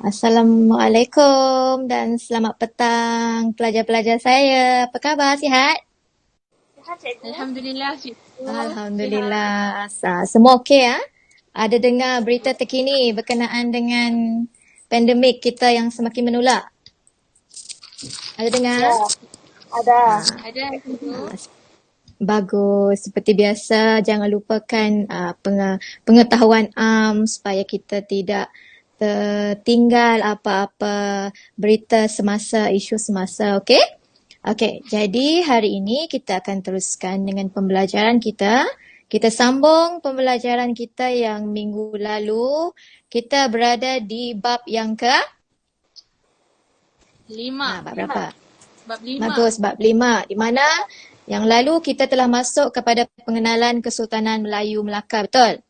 Assalamualaikum dan selamat petang pelajar-pelajar saya. Apa khabar? Sihat? Sihat, cikgu? Alhamdulillah, cikgu. Sihat. Alhamdulillah. Semua okey ya? Ada dengar berita terkini berkenaan dengan pandemik kita yang semakin menular? Ada dengar? Ya, ada. Ada, cikgu. Bagus. Seperti biasa, jangan lupakan pengetahuan supaya kita tidak tertinggal apa-apa berita semasa, isu semasa. Okey? Okey, jadi hari ini kita akan teruskan dengan pembelajaran kita. Kita sambung pembelajaran kita yang minggu lalu. Kita berada di bab yang ke? 5. Bab berapa? Bab 5. Bagus, bab 5. Di mana yang lalu kita telah masuk kepada pengenalan Kesultanan Melayu Melaka, betul?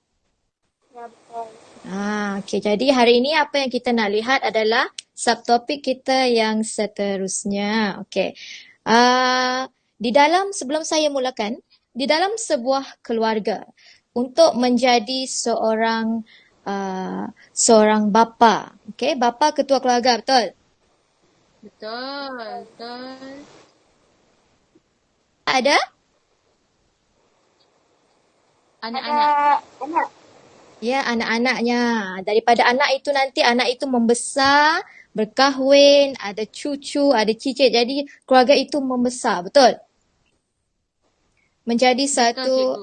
Ya, betul. Okey, jadi hari ini apa yang kita nak lihat adalah subtopik kita yang seterusnya. Okey. Sebelum saya mulakan, di dalam sebuah keluarga, untuk menjadi seorang bapa, okey, bapa ketua keluarga, betul? Betul. Ada? Anak-anak. Ada anak. Ya, anak-anaknya. Daripada anak itu nanti anak itu membesar, berkahwin, ada cucu, ada cicit. Jadi keluarga itu membesar, betul? Menjadi satu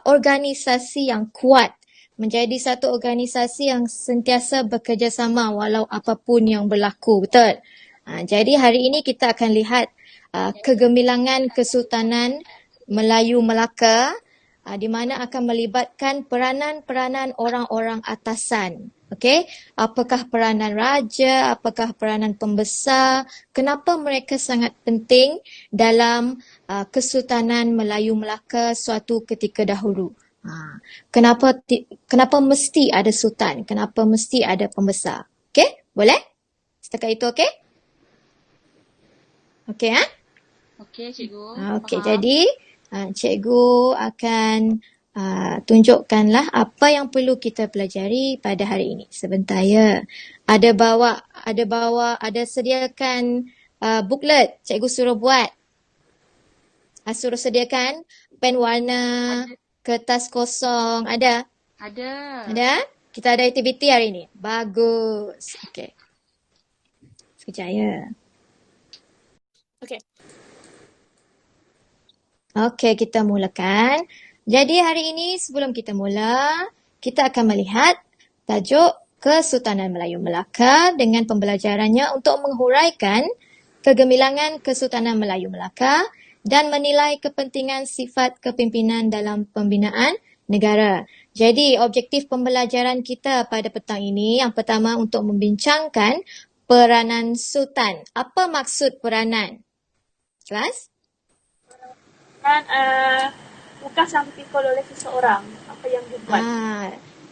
organisasi yang kuat. Menjadi satu organisasi yang sentiasa bekerjasama walau apapun yang berlaku, betul? Jadi hari ini kita akan lihat kegemilangan Kesultanan Melayu Melaka, di mana akan melibatkan peranan-peranan orang-orang atasan. Okey, apakah peranan raja, apakah peranan pembesar, kenapa mereka sangat penting dalam Kesultanan Melayu Melaka suatu ketika dahulu. Kenapa mesti ada sultan, kenapa mesti ada pembesar. Okey, boleh? Setakat itu okey? Okey, Okey, cikgu. Okey, Faham. jadi cikgu akan tunjukkanlah apa yang perlu kita pelajari pada hari ini. Sebentar ya. Ada sediakan booklet. Cikgu suruh buat. Suruh sediakan pen warna, kertas kosong. Ada? Ada? Kita ada aktiviti hari ini. Bagus. Okey. Sekejap ya. Okey, kita mulakan. Jadi hari ini sebelum kita mula, kita akan melihat tajuk Kesultanan Melayu Melaka dengan pembelajarannya untuk menghuraikan kegemilangan Kesultanan Melayu Melaka dan menilai kepentingan sifat kepimpinan dalam pembinaan negara. Jadi objektif pembelajaran kita pada petang ini yang pertama untuk membincangkan peranan sultan. Apa maksud peranan? Kelas? Dan tugas yang dipikul oleh seseorang. Apa yang dia buat.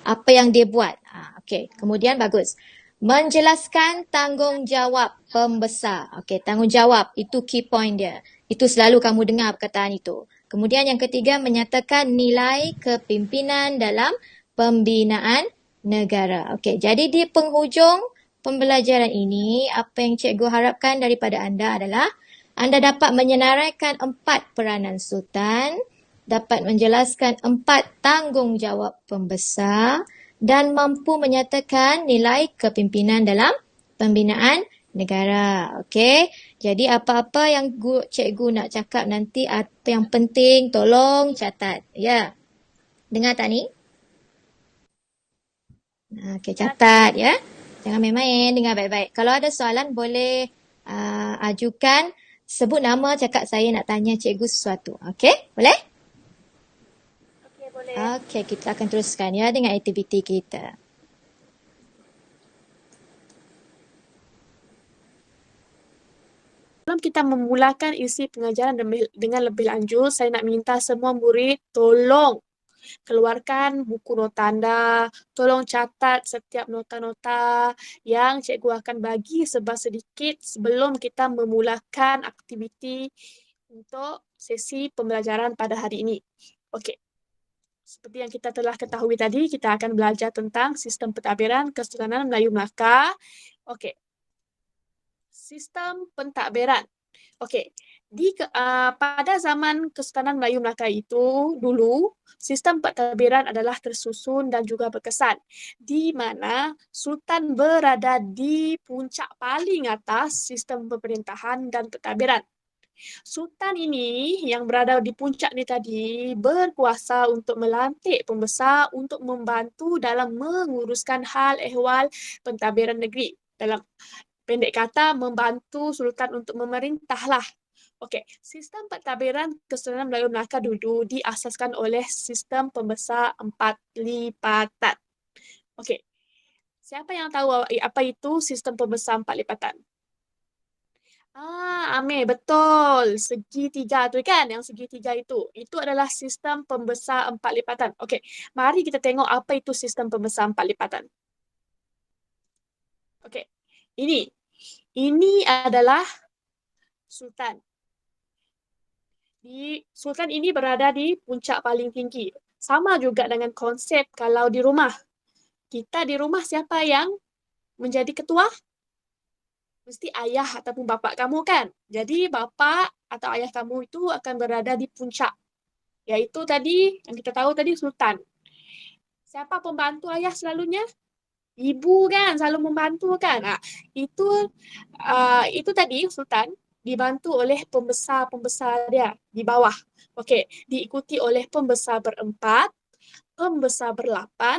Apa yang dia buat. Okey, kemudian bagus. Menjelaskan tanggungjawab pembesar. Okey, tanggungjawab itu key point dia. Itu selalu kamu dengar perkataan itu. Kemudian yang ketiga, menyatakan nilai kepimpinan dalam pembinaan negara. Okey, jadi di penghujung pembelajaran ini, apa yang cikgu harapkan daripada anda adalah anda dapat menyenaraikan 4 peranan sultan, dapat menjelaskan 4 tanggungjawab pembesar dan mampu menyatakan nilai kepimpinan dalam pembinaan negara. Okey. Jadi apa-apa yang cikgu nak cakap nanti, apa yang penting tolong catat. Ya. Dengar tak ni? Okey, catat ya. Jangan main-main, dengar baik-baik. Kalau ada soalan boleh ajukan, sebut nama, cakap saya nak tanya cikgu sesuatu. Okey? Boleh? Okey, boleh. Okey, kita akan teruskan ya dengan aktiviti kita. Sebelum kita memulakan isi pengajaran dengan lebih lanjut, saya nak minta semua murid tolong keluarkan buku nota anda, tolong catat setiap nota-nota yang cikgu akan bagi sedikit sebelum kita memulakan aktiviti untuk sesi pembelajaran pada hari ini. Okey. Seperti yang kita telah ketahui tadi, kita akan belajar tentang sistem pentadbiran Kesultanan Melayu Melaka. Okey. Sistem pentadbiran. Okey. Pada zaman Kesultanan Melayu Melaka itu, dulu, sistem pentadbiran adalah tersusun dan juga berkesan, di mana Sultan berada di puncak paling atas sistem pemerintahan dan pentadbiran. Sultan ini yang berada di puncak ni tadi berkuasa untuk melantik pembesar untuk membantu dalam menguruskan hal ehwal pentadbiran negeri. Dalam pendek kata, membantu Sultan untuk memerintahlah. Okey, sistem pentadbiran Kesultanan Melayu Melaka dulu diasaskan oleh sistem pembesar 4 lipatan. Okey, siapa yang tahu apa itu sistem pembesar 4 lipatan? Amir, betul. Segitiga tu kan, yang segitiga itu. Itu adalah sistem pembesar 4 lipatan. Okey, mari kita tengok apa itu sistem pembesar 4 lipatan. Okey, ini. Ini adalah Sultan. Sultan ini berada di puncak paling tinggi. Sama juga dengan konsep kalau di rumah. Kita di rumah siapa yang menjadi ketua? Mesti ayah ataupun bapa kamu kan. Jadi bapa atau ayah kamu itu akan berada di puncak. Yaitu tadi yang kita tahu tadi Sultan. Siapa pembantu ayah selalunya? Ibu kan selalu membantu kan. Itu tadi Sultan dibantu oleh pembesar-pembesar dia di bawah. Okey, diikuti oleh pembesar berempat, pembesar berlapan,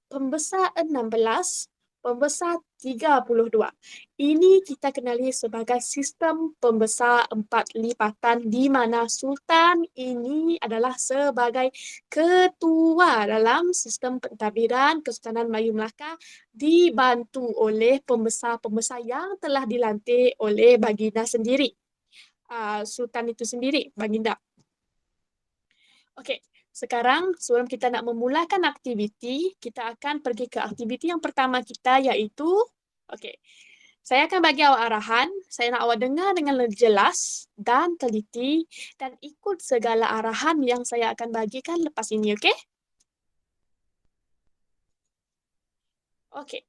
pembesar 16, pembesar 32. Ini kita kenali sebagai sistem pembesar 4 lipatan di mana Sultan ini adalah sebagai ketua dalam sistem pentadbiran Kesultanan Melayu Melaka dibantu oleh pembesar-pembesar yang telah dilantik oleh baginda sendiri. Sultan itu sendiri, baginda. Okey. Sekarang, sebelum kita nak memulakan aktiviti, kita akan pergi ke aktiviti yang pertama kita iaitu, okey, saya akan bagi awak arahan, saya nak awak dengar dengan lebih jelas dan teliti dan ikut segala arahan yang saya akan bagikan lepas ini, okey? Okey.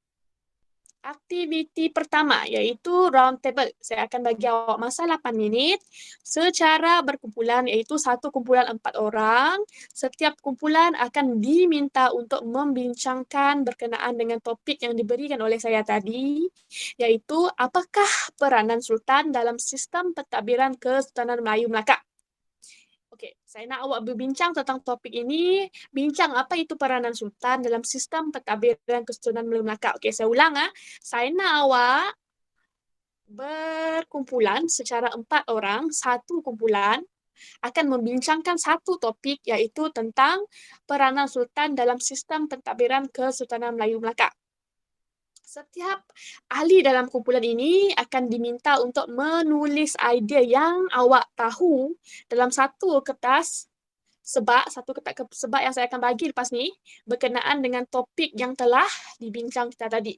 Aktiviti pertama iaitu round table. Saya akan bagi awak masa 8 minit secara berkumpulan iaitu satu kumpulan 4 orang. Setiap kumpulan akan diminta untuk membincangkan berkenaan dengan topik yang diberikan oleh saya tadi iaitu apakah peranan Sultan dalam sistem pentadbiran Kesultanan Melayu Melaka. Okey, saya nak awak berbincang tentang topik ini. Bincang apa itu peranan Sultan dalam sistem pentadbiran Kesultanan Melayu Melaka. Okey, saya ulang. Saya nak awak berkumpulan secara 4 orang, satu kumpulan akan membincangkan satu topik iaitu tentang peranan Sultan dalam sistem pentadbiran Kesultanan Melayu Melaka. Setiap ahli dalam kumpulan ini akan diminta untuk menulis idea yang awak tahu dalam satu kertas sebab yang saya akan bagi lepas ni berkenaan dengan topik yang telah dibincang kita tadi.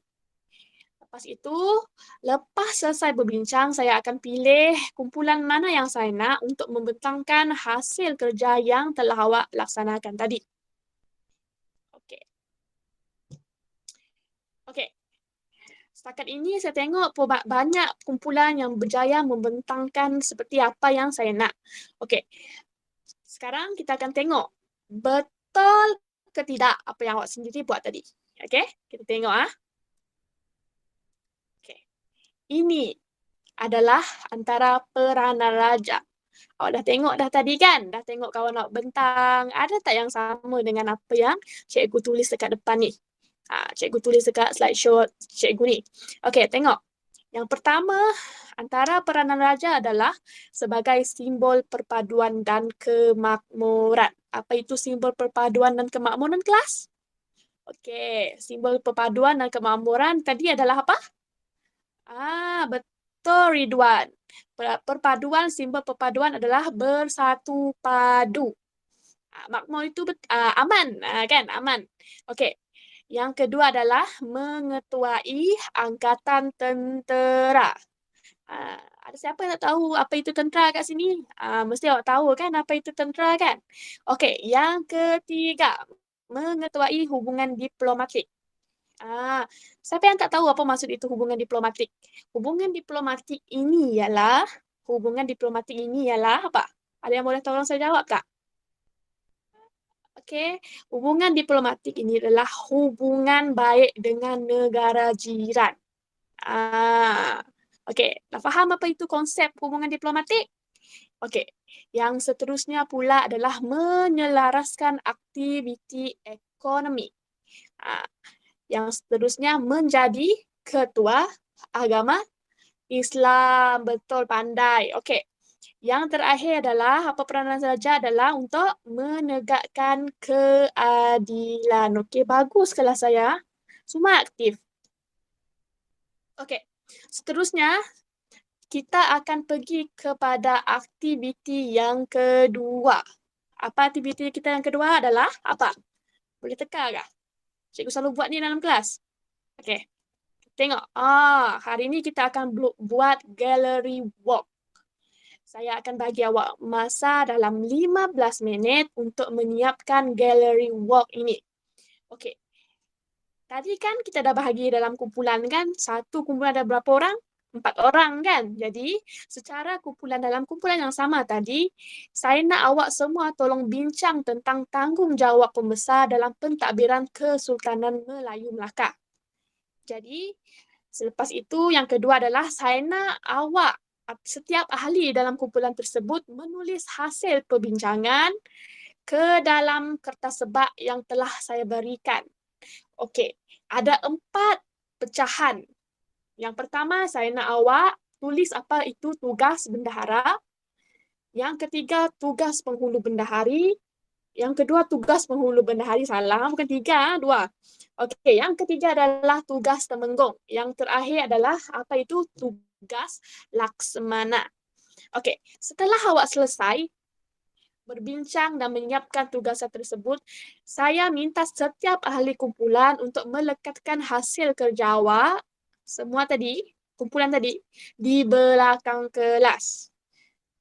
Lepas itu, lepas selesai berbincang, saya akan pilih kumpulan mana yang saya nak untuk membentangkan hasil kerja yang telah awak laksanakan tadi. Okey. Okey. Setakat ini saya tengok banyak kumpulan yang berjaya membentangkan seperti apa yang saya nak. Okey. Sekarang kita akan tengok betul ke tidak apa yang awak sendiri buat tadi. Okey? Kita tengok Okey. Ini adalah antara peranan raja. Awak dah tengok dah tadi kan? Dah tengok kawan awak bentang. Ada tak yang sama dengan apa yang cikgu tulis dekat depan ni? Cikgu tulis dekat slideshow cikgu ni. Okey, tengok. Yang pertama, antara peranan raja adalah sebagai simbol perpaduan dan kemakmuran. Apa itu simbol perpaduan dan kemakmuran, kelas? Okey, simbol perpaduan dan kemakmuran tadi adalah apa? Betul, Ridwan. Simbol perpaduan adalah bersatu padu. Makmur itu aman, kan? Aman. Okey. Yang kedua adalah mengetuai angkatan tentera. Ada siapa yang tak tahu apa itu tentera kat sini? Mesti awak tahu kan apa itu tentera kan? Okey, yang ketiga, mengetuai hubungan diplomatik. Siapa yang tak tahu apa maksud itu hubungan diplomatik? Hubungan diplomatik ini ialah apa? Ada yang boleh tolong saya jawab tak? Okey, hubungan diplomatik ini adalah hubungan baik dengan negara jiran. Ah, okey, dah faham apa itu konsep hubungan diplomatik? Okey, yang seterusnya pula adalah menyelaraskan aktiviti ekonomi. Ah, yang seterusnya menjadi ketua agama Islam. Betul, pandai. Okey. Yang terakhir adalah apa peranan saja adalah untuk menegakkan keadilan. Okey, bagus kelas saya. Semua aktif. Okey. Seterusnya kita akan pergi kepada aktiviti yang kedua. Apa aktiviti kita yang kedua adalah apa? Boleh teka kah? Cikgu selalu buat ni dalam kelas. Okey. Tengok. Hari ni kita akan buat gallery walk. Saya akan bagi awak masa dalam 15 minit untuk menyiapkan gallery walk ini. Okey. Tadi kan kita dah bahagi dalam kumpulan kan? Satu kumpulan ada berapa orang? 4 orang kan? Jadi, secara kumpulan dalam kumpulan yang sama tadi, saya nak awak semua tolong bincang tentang tanggungjawab pembesar dalam pentadbiran Kesultanan Melayu Melaka. Jadi, selepas itu yang kedua adalah saya nak awak setiap ahli dalam kumpulan tersebut menulis hasil perbincangan ke dalam kertas sebak yang telah saya berikan. Okey, ada 4 pecahan. Yang pertama, saya nak awak tulis apa itu tugas bendahara. Yang ketiga, tugas penghulu bendahari. Yang kedua, tugas penghulu bendahari. Salah, bukan 3, 2. Okey, yang ketiga adalah tugas temenggung. Yang terakhir adalah apa itu tugas laksamana. Okey, setelah awak selesai berbincang dan menyiapkan tugasan tersebut, saya minta setiap ahli kumpulan untuk melekatkan hasil kerja awak, semua tadi, kumpulan tadi, di belakang kelas.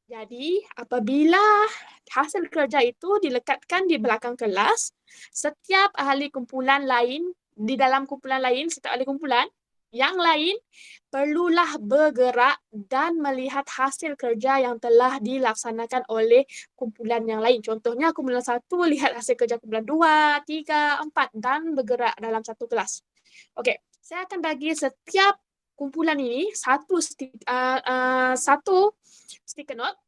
Jadi, apabila hasil kerja itu dilekatkan di belakang kelas, setiap ahli kumpulan lain, di dalam kumpulan lain, setiap ahli kumpulan, yang lain perlulah bergerak dan melihat hasil kerja yang telah dilaksanakan oleh kumpulan yang lain. Contohnya, kumpulan 1 lihat hasil kerja kumpulan 2, 3, 4 dan bergerak dalam satu kelas. Okey, saya akan bagi setiap kumpulan ini satu stiker note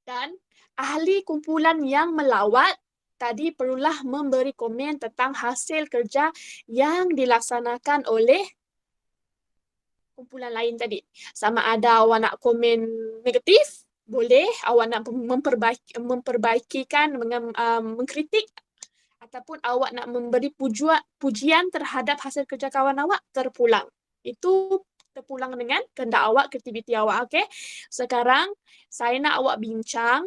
dan ahli kumpulan yang melawat tadi perlulah memberi komen tentang hasil kerja yang dilaksanakan oleh kumpulan lain tadi. Sama ada awak nak komen negatif, boleh. Awak nak memperbaikikan, mengkritik, ataupun awak nak memberi pujian terhadap hasil kerja kawan awak, terpulang. Itu terpulang dengan kehendak awak, kreativiti awak. Okay? Sekarang, saya nak awak bincang.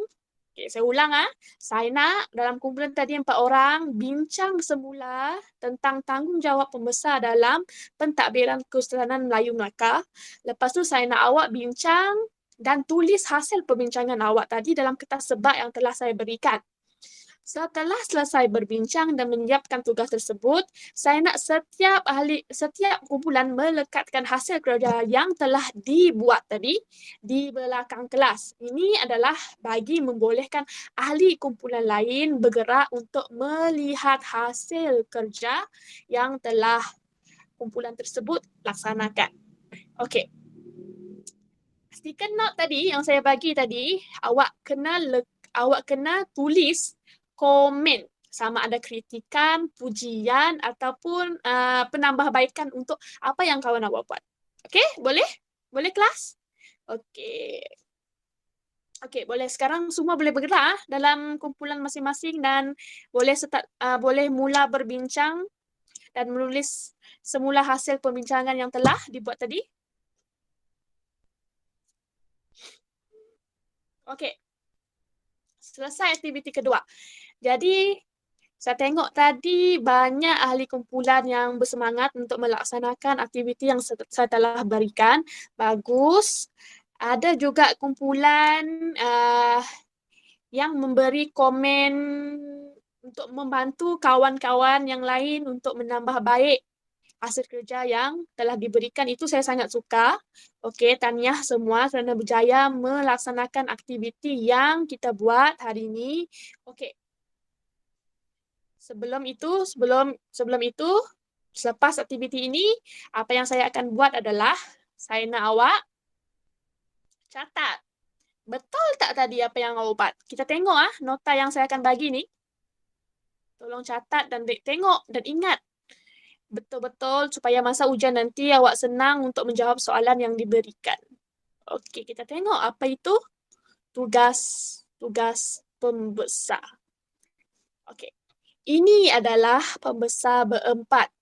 Okay, saya ulang. Saya nak dalam kumpulan tadi 4 orang bincang semula tentang tanggungjawab pembesar dalam pentadbiran Kesultanan Melayu Melaka. Lepas tu saya nak awak bincang dan tulis hasil perbincangan awak tadi dalam kertas sebak yang telah saya berikan. Setelah selesai berbincang dan menyiapkan tugas tersebut, saya nak setiap kumpulan melekatkan hasil kerja yang telah dibuat tadi di belakang kelas. Ini adalah bagi membolehkan ahli kumpulan lain bergerak untuk melihat hasil kerja yang telah kumpulan tersebut laksanakan. Okey. Stiker note tadi yang saya bagi tadi, awak kena tulis komen sama ada kritikan, pujian ataupun penambahbaikan untuk apa yang kawan awak buat. Okey, boleh? Boleh kelas? Okey. Okey, boleh sekarang semua boleh bergerak dalam kumpulan masing-masing dan boleh mula berbincang dan menulis semula hasil perbincangan yang telah dibuat tadi. Okey. Selesai aktiviti kedua. Jadi, Saya tengok tadi banyak ahli kumpulan yang bersemangat untuk melaksanakan aktiviti yang saya telah berikan. Bagus. Ada juga kumpulan yang memberi komen untuk membantu kawan-kawan yang lain untuk menambah baik hasil kerja yang telah diberikan. Itu saya sangat suka. Okey, tahniah semua kerana berjaya melaksanakan aktiviti yang kita buat hari ini. Okey. Sebelum itu, selepas aktiviti ini, apa yang saya akan buat adalah saya nak awak catat. Betul tak tadi apa yang awak buat? Kita tengok nota yang saya akan bagi ni. Tolong catat dan tengok dan ingat betul-betul supaya masa ujian nanti awak senang untuk menjawab soalan yang diberikan. Okey, kita tengok apa itu tugas pembesar. Okey. Ini adalah pembesar berempat,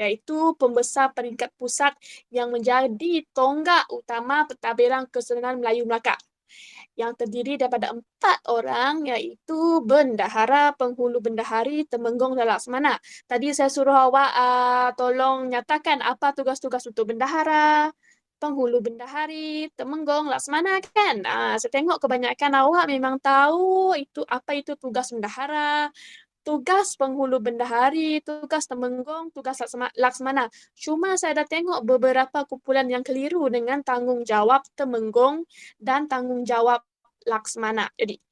iaitu pembesar peringkat pusat yang menjadi tonggak utama pentadbiran Kesedaran Melayu Melaka, yang terdiri daripada 4 orang, iaitu Bendahara, Penghulu Bendahari, Temenggong dan Laksamana. Tadi saya suruh awak tolong nyatakan apa tugas-tugas untuk Bendahara, Penghulu Bendahari, Temenggong, Laksamana kan? Saya tengok kebanyakan awak memang tahu apa itu tugas Bendahara, tugas penghulu bendahari, tugas temenggong, tugas laksamana. Cuma saya dah tengok beberapa kumpulan yang keliru dengan tanggungjawab temenggong dan tanggungjawab laksamana. Jadi,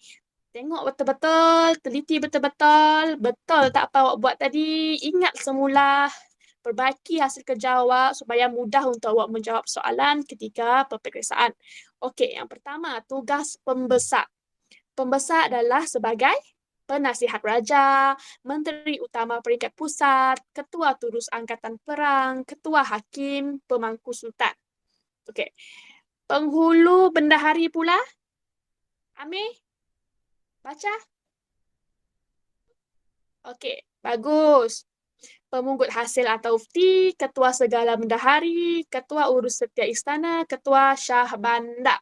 tengok betul-betul, teliti betul-betul, betul tak apa awak buat tadi, ingat semula, perbaiki hasil kerja awak supaya mudah untuk awak menjawab soalan ketika peperiksaan. Okey, yang pertama, tugas pembesar. Pembesar adalah sebagai penasihat raja, menteri utama peringkat pusat, ketua turus angkatan perang, ketua hakim, pemangku sultan. Okey. Penghulu bendahari pula. Amir, baca. Okey, bagus. Pemungut hasil atau ufti, ketua segala bendahari, ketua urus setiap istana, ketua syah bandar.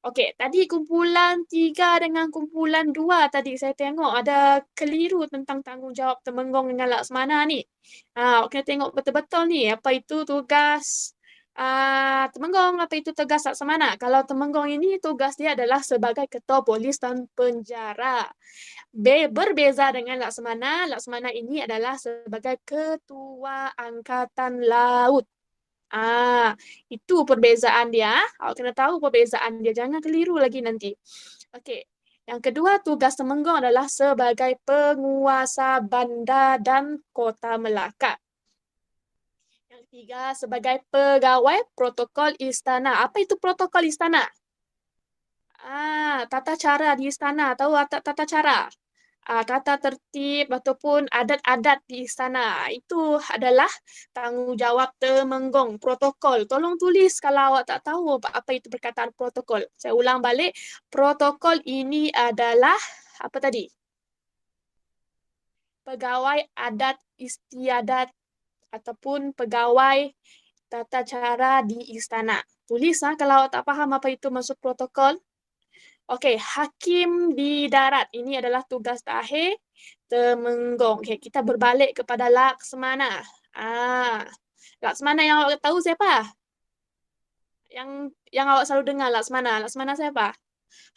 Okey, tadi kumpulan 3 dengan kumpulan 2 tadi saya tengok ada keliru tentang tanggungjawab Temenggong dengan Laksamana ni. Awak kena tengok betul-betul ni, apa itu tugas Temenggong, apa itu tugas Laksamana. Kalau Temenggong ini tugas dia adalah sebagai ketua polis dan penjara. Berbeza dengan Laksamana, Laksamana ini adalah sebagai ketua angkatan laut. Itu perbezaan dia. Awak kena tahu perbezaan dia. Jangan keliru lagi nanti. Okey. Yang kedua, tugas Temenggong adalah sebagai penguasa bandar dan kota Melaka. Yang ketiga, sebagai pegawai protokol istana. Apa itu protokol istana? Tata cara di istana. Tahu tata cara? Tata tertib ataupun adat-adat di istana. Itu adalah tanggungjawab Temenggong, protokol. Tolong tulis kalau awak tak tahu apa itu perkataan protokol. Saya ulang balik, protokol ini adalah apa tadi? Pegawai adat istiadat ataupun pegawai tata cara di istana. Tulis kalau awak tak faham apa itu maksud protokol. Okey, hakim di darat. Ini adalah tugas terakhir Temenggong. Okey, kita berbalik kepada Laksamana. Laksamana yang awak tahu siapa? Yang awak selalu dengar Laksamana. Laksamana siapa?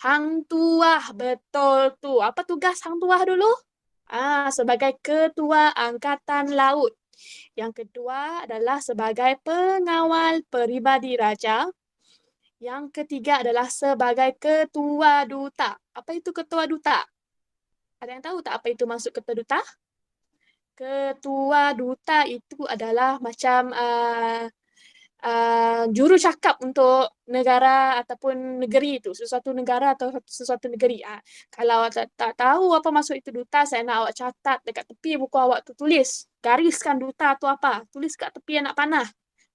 Hang Tuah. Betul tu. Apa tugas Hang Tuah dulu? Sebagai ketua angkatan laut. Yang kedua adalah sebagai pengawal peribadi raja. Yang ketiga adalah sebagai ketua duta. Apa itu ketua duta? Ada yang tahu tak apa itu maksud ketua duta? Ketua duta itu adalah macam juru cakap untuk negara ataupun negeri itu. Sesuatu negara atau sesuatu negeri. Kalau awak tak tahu apa maksud itu duta, saya nak awak catat dekat tepi buku awak tu tulis. Gariskan duta tu apa. Tulis kat tepi anak panah.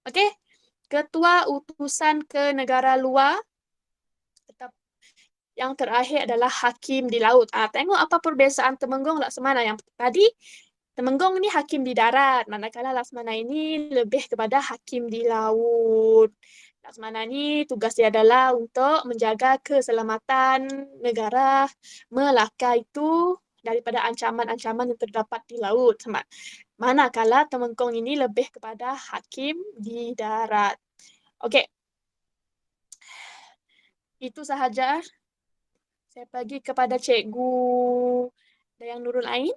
Okey? Ketua utusan ke negara luar. Yang terakhir adalah hakim di laut. Tengok apa perbezaan Temenggong Laksamana. Yang tadi, Temenggong ni hakim di darat. Manakala Laksamana ini lebih kepada hakim di laut. Laksamana ni tugas dia adalah untuk menjaga keselamatan negara Melaka itu daripada ancaman-ancaman yang terdapat di laut. Manakala Temengkong ini lebih kepada hakim di darat. Okey, itu sahaja. Saya pergi kepada Cikgu Dayang Nurul Ain.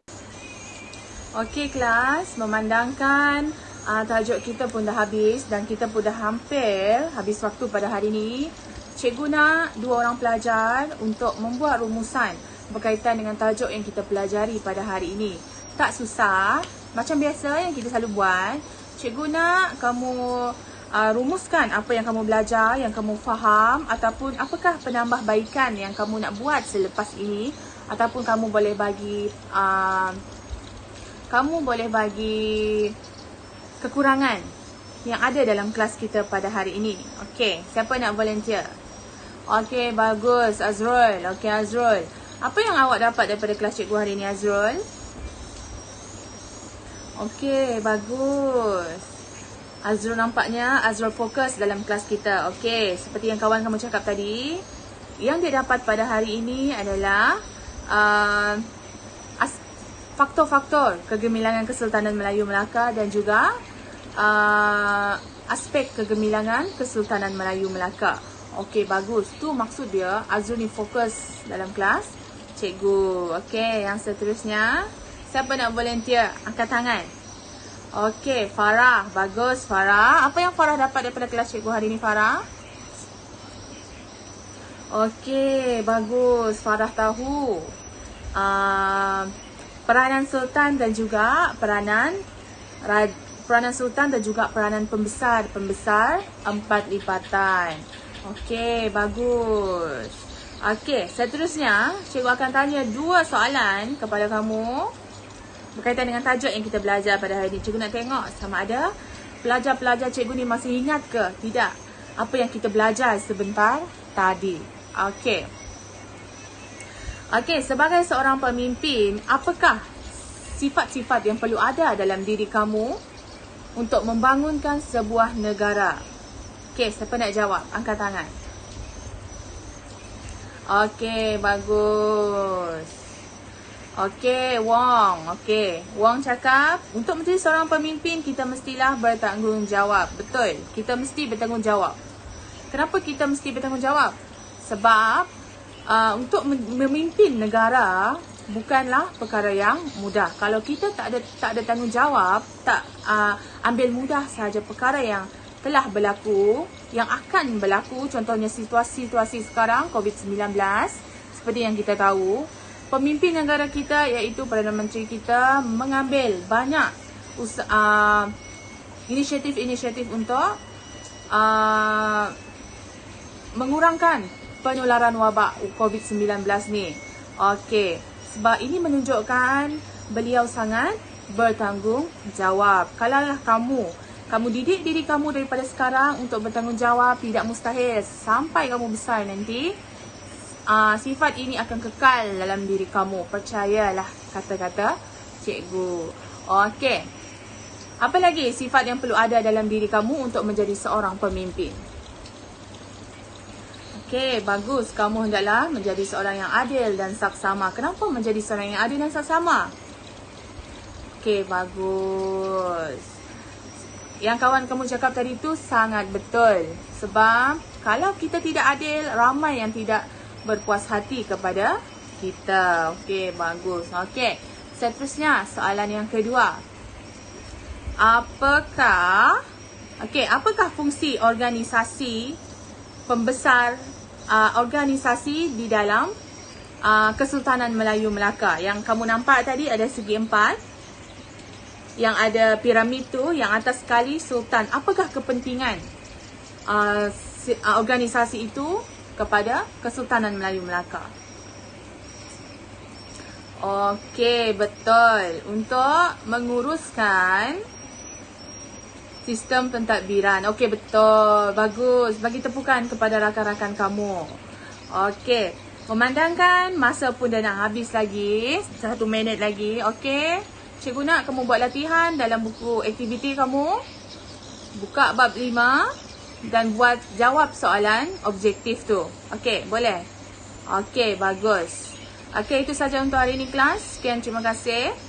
Okey kelas, memandangkan tajuk kita pun dah habis dan kita pun dah hampir habis waktu pada hari ini. Cikgu nak 2 orang pelajar untuk membuat rumusan berkaitan dengan tajuk yang kita pelajari pada hari ini. Tak susah, macam biasa yang kita selalu buat. Cikgu nak kamu rumuskan apa yang kamu belajar, yang kamu faham, ataupun apakah penambahbaikan yang kamu nak buat selepas ini, ataupun kamu boleh bagi kekurangan yang ada dalam kelas kita pada hari ini. Okey, siapa nak volunteer? Okey, bagus Azrul. Okey Azrul, apa yang awak dapat daripada kelas cikgu hari ini Azrul? Okey, bagus. Azrul nampaknya Azrul fokus dalam kelas kita. Okey, seperti yang kawan kamu cakap tadi, yang dia dapat pada hari ini adalah faktor-faktor kegemilangan Kesultanan Melayu Melaka dan juga aspek kegemilangan Kesultanan Melayu Melaka. Okey, bagus. Tu maksud dia Azrul ni fokus dalam kelas cikgu. Okey, yang seterusnya, siapa nak volunteer? Angkat tangan. Okey, Farah. Bagus Farah. Apa yang Farah dapat daripada kelas cikgu hari ni Farah? Okey, bagus. Farah tahu peranan sultan dan juga peranan sultan dan juga peranan pembesar 4 lipatan. Okey, bagus. Okey, seterusnya cikgu akan tanya 2 soalan kepada kamu berkaitan dengan tajuk yang kita belajar pada hari ini. Cikgu nak tengok sama ada pelajar-pelajar cikgu ni masih ingat ke tidak apa yang kita belajar sebentar tadi. Okey. Okey, sebagai seorang pemimpin, apakah sifat-sifat yang perlu ada dalam diri kamu untuk membangunkan sebuah negara? Okey, siapa nak jawab? Angkat tangan. Okey, bagus. Okey, Wong. Okey, Wong cakap, untuk menjadi seorang pemimpin, kita mestilah bertanggungjawab. Betul, kita mesti bertanggungjawab. Kenapa kita mesti bertanggungjawab? Sebab untuk memimpin negara bukanlah perkara yang mudah. Kalau kita tak ada tanggungjawab, tak ambil mudah sahaja perkara yang telah berlaku, yang akan berlaku, contohnya situasi sekarang COVID-19, seperti yang kita tahu, pemimpin negara kita iaitu Perdana Menteri kita mengambil banyak inisiatif-inisiatif untuk mengurangkan penularan wabak COVID-19 ni. Okey, sebab ini menunjukkan beliau sangat bertanggungjawab. Kalaulah kamu didik diri kamu daripada sekarang untuk bertanggungjawab, tidak mustahil sampai kamu besar nanti sifat ini akan kekal dalam diri kamu. Percayalah kata-kata cikgu. Okey, apa lagi sifat yang perlu ada dalam diri kamu untuk menjadi seorang pemimpin? Okey, bagus. Kamu hendaklah menjadi seorang yang adil dan saksama. Kenapa menjadi seorang yang adil dan saksama? Okey, bagus. Yang kawan kamu cakap tadi tu sangat betul. Sebab kalau kita tidak adil, ramai yang tidak berpuas hati kepada kita. Okey, bagus. Okey, seterusnya soalan yang kedua. Apakah fungsi organisasi pembesar organisasi di dalam Kesultanan Melayu Melaka? Yang kamu nampak tadi ada segi 4. Yang ada piramid tu, yang atas sekali sultan. Apakah kepentingan organisasi itu kepada Kesultanan Melayu Melaka? Okey, betul. Untuk menguruskan sistem pentadbiran. Okey, betul. Bagus. Bagi tepukan kepada rakan-rakan kamu. Okey. Memandangkan masa pun dah nak habis lagi. 1 minit lagi. Okey. Cikgu nak kamu buat latihan dalam buku aktiviti kamu. Buka bab 5 dan buat jawab soalan objektif tu. Okey, boleh? Okey, bagus. Okey, itu saja untuk hari ini kelas. Sekian, terima kasih.